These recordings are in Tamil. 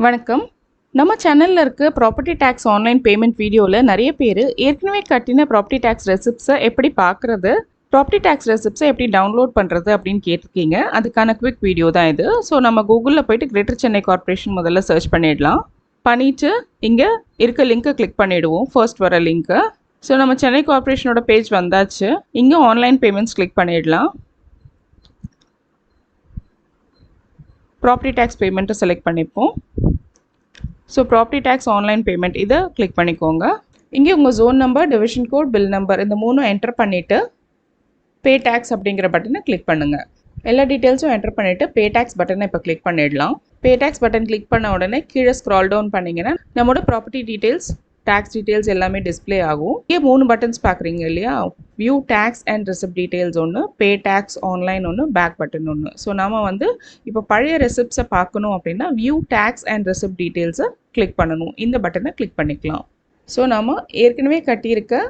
வணக்கம். நம்ம சேனல்ல இருக்க ப்ராப்பர்ட்டி டேக்ஸ் ஆன்லைன் பேமெண்ட் வீடியோல நிறைய பேர் ஏற்கனவே கட்டின ப்ராப்பர்ட்டி டேக்ஸ் ரெசிப்ட்ஸை எப்படி பார்க்குறது, ப்ராப்பர்ட்டி டேக்ஸ் ரெசிப்ட்ஸை எப்படி டவுன்லோட் பண்ணுறது அப்படின்னு கேட்டிருக்கீங்க. அதுக்கான குவிக் வீடியோ தான் இது. ஸோ நம்ம கூகுளில் போயிட்டு கிரேட்டர் சென்னை கார்ப்பரேஷன் முதல்ல சர்ச் பண்ணிடலாம். பண்ணிவிட்டு இங்கே இருக்க லிங்க்கை கிளிக் பண்ணிவிடுவோம், ஃபர்ஸ்ட் வர லிங்க்கை. ஸோ நம்ம சென்னை கார்ப்பரேஷனோட பேஜ் வந்தாச்சு. இங்கே ஆன்லைன் பேமெண்ட்ஸ் கிளிக் பண்ணிடலாம். ப்ராப்பர்ட்டி டேக்ஸ் பேமெண்ட்டை செலக்ட் பண்ணிப்போம். So property tax online payment இதை கிளிக் பண்ணிக்கோங்க. இங்கே உங்கள் zone number, division code, bill number இந்த மூணும் என்டர் பண்ணிவிட்டு பே டேக்ஸ் அப்படிங்கிற பட்டனை கிளிக் பண்ணுங்கள். எல்லா டீட்டெயில்ஸும் என்டர் பண்ணிவிட்டு பே டேக்ஸ் பட்டனை இப்போ கிளிக் பண்ணிடலாம். பே டேக்ஸ் பட்டன் கிளிக் பண்ண உடனே கீழே ஸ்க்ரால் டவுன் பண்ணிங்கன்னா நம்மளோட ப்ராப்பர்ட்டி டீட்டெயில்ஸ், டேக்ஸ் டீட்டெயில்ஸ் எல்லாமே டிஸ்பிளே ஆகும். இங்கே 3 பட்டன்ஸ் பார்க்குறீங்க இல்லையா? View tax and receipt details ஒன்று, பே டேக்ஸ் ஆன்லைன் ஒன்று, பேக் பட்டன் ஒன்று. ஸோ நம்ம இப்போ பழைய ரெசிப்ட்ஸை பார்க்கணும் அப்படின்னா வியூ டேக்ஸ் அண்ட் ரெசிப்ட் டீட்டெயில்ஸை கிளிக் பண்ணணும். இந்த பட்டனை கிளிக் பண்ணிக்கலாம். ஸோ நம்ம ஏற்கனவே கட்டியிருக்க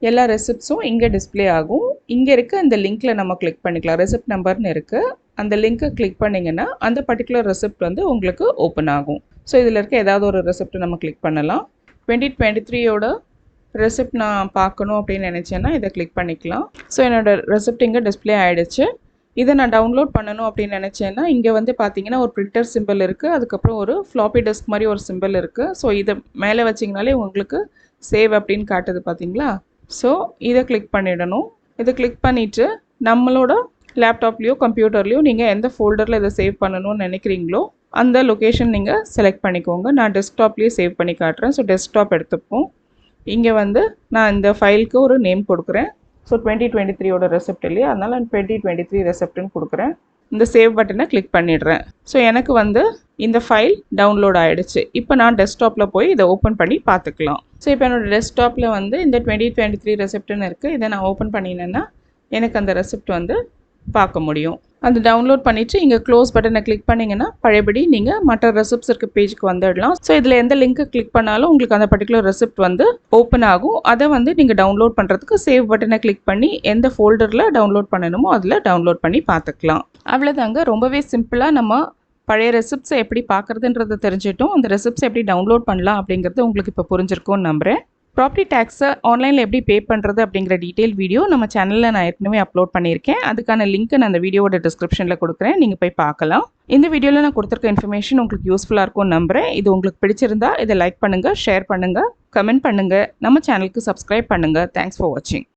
எல்லா ரெசிப்ட்ஸும் இங்கே டிஸ்பிளே ஆகும். இங்கே இருக்க இந்த லிங்க்கில் நம்ம கிளிக் பண்ணிக்கலாம். ரெசிப்ட் நம்பர்னு இருக்குது. அந்த லிங்க்கை கிளிக் பண்ணிங்கன்னா அந்த பர்டிகுலர் ரெசிப்ட் உங்களுக்கு ஓப்பன் ஆகும். ஸோ இதில் இருக்க ஏதாவது ஒரு ரெசிப்ட் நம்ம கிளிக் பண்ணலாம். 2023யோட ரெசிப்ட் நான் பார்க்கணும் அப்படின்னு நினச்சேன்னா இதை கிளிக் பண்ணிக்கலாம். ஸோ என்னோடய ரெசிப்ட் இங்கே டிஸ்பிளே ஆகிடுச்சு. இதை நான் டவுன்லோட் பண்ணணும் அப்படின்னு நினச்சேன்னா இங்கே பார்த்தீங்கன்னா ஒரு பிரிண்டர் சிம்பிள் இருக்குது. அதுக்கப்புறம் ஒரு ஃப்ளாப்பி டெஸ்க் மாதிரி ஒரு சிம்பிள் இருக்குது. ஸோ இதை மேலே வச்சிங்கனாலே உங்களுக்கு சேவ் அப்படின்னு காட்டுது பார்த்தீங்களா? ஸோ இதை கிளிக் பண்ணிடணும். இதை கிளிக் பண்ணிவிட்டு நம்மளோட லேப்டாப்லேயோ கம்ப்யூட்டர்லேயோ நீங்கள் எந்த ஃபோல்டரில் இதை சேவ் பண்ணணும்னு நினைக்கிறீங்களோ அந்த லொக்கேஷன் நீங்கள் செலக்ட் பண்ணிக்கோங்க. நான் டெஸ்க்டாப்லேயே சேவ் பண்ணி காட்டுறேன். ஸோ டெஸ்க்டாப் எடுத்துப்போம். இங்கே நான் இந்த ஃபைலுக்கு ஒரு நேம் கொடுக்குறேன். ஸோ 2023யோட ரெசிப்ட் இல்லையா, அதனால் நான் 2023 ரெசிப்ட்னு கொடுக்குறேன். இந்த சேவ் பட்டனை கிளிக் பண்ணிடுறேன். ஸோ எனக்கு இந்த ஃபைல் டவுன்லோட் ஆகிடுச்சு. இப்போ நான் டெஸ்க்டாப்பில் போய் இதை ஓப்பன் பண்ணி பார்த்துக்கலாம். ஸோ இப்போ என்னோடய டெஸ்க்டாப்பில் இந்த 2023 ரெசிப்ட்னு இருக்குது. இதை நான் ஓப்பன் பண்ணினேன்னா எனக்கு அந்த ரெசிப்ட் பார்க்க முடியும். அந்த டவுன்லோட் பண்ணிவிட்டு இங்கே க்ளோஸ் பட்டனை கிளிக் பண்ணிங்கன்னா பழையபடி நீங்கள் மற்ற ரெசிப்ட்ஸ் இருக்க பேஜுக்கு வந்துடலாம். ஸோ இதில் எந்த லிங்க்கை கிளிக் பண்ணாலும் உங்களுக்கு அந்த பர்டிகுலர் ரெசிப்ட் ஓப்பன் ஆகும். அதை நீங்கள் டவுன்லோட் பண்ணுறதுக்கு சேவ் பட்டனை கிளிக் பண்ணி எந்த ஃபோல்டரில் டவுன்லோட் பண்ணணுமோ அதில் டவுன்லோட் பண்ணி பார்த்துக்கலாம். அவ்வளோதாங்க. ரொம்பவே சிம்பிளாக நம்ம பழைய ரெசிப்ட்ஸை எப்படி பார்க்குறதுன்றதை தெரிஞ்சிட்டோம். அந்த ரெசிப்ட்ஸை எப்படி டவுன்லோட் பண்ணலாம் அப்படிங்கிறது உங்களுக்கு இப்போ புரிஞ்சிருக்கும்னு நம்புகிறேன். ப்ராப்பர்ட்டி டேக்ஸை ஆன்லைனில் எப்படி பே பண்ணுறது அப்படிங்கிற டீட்டெயில் வீடியோ நம்ம சேனலில் நான் ஏற்கனவே அப்லோட் பண்ணியிருக்கேன். அதுக்கான லிங்க் நான் அந்த வீடியோவோட டிஸ்கிரிப்ஷனில் கொடுக்குறேன். நீங்கள் போய் பார்க்கலாம். இந்த வீடியோவில் நான் கொடுத்துருக்க இன்ஃபர்மேஷன் உங்களுக்கு யூஸ்ஃபுல்லாக இருக்கும்னு நம்புகிறேன். இது உங்களுக்கு பிடிச்சிருந்தா இதை லைக் பண்ணுங்கள், ஷேர் பண்ணுங்கள், கமெண்ட் பண்ணுங்கள், நம்ம சேனலுக்கு சப்ஸ்கிரைப் பண்ணுங்கள். தேங்க்ஸ் ஃபார் வாட்சிங்.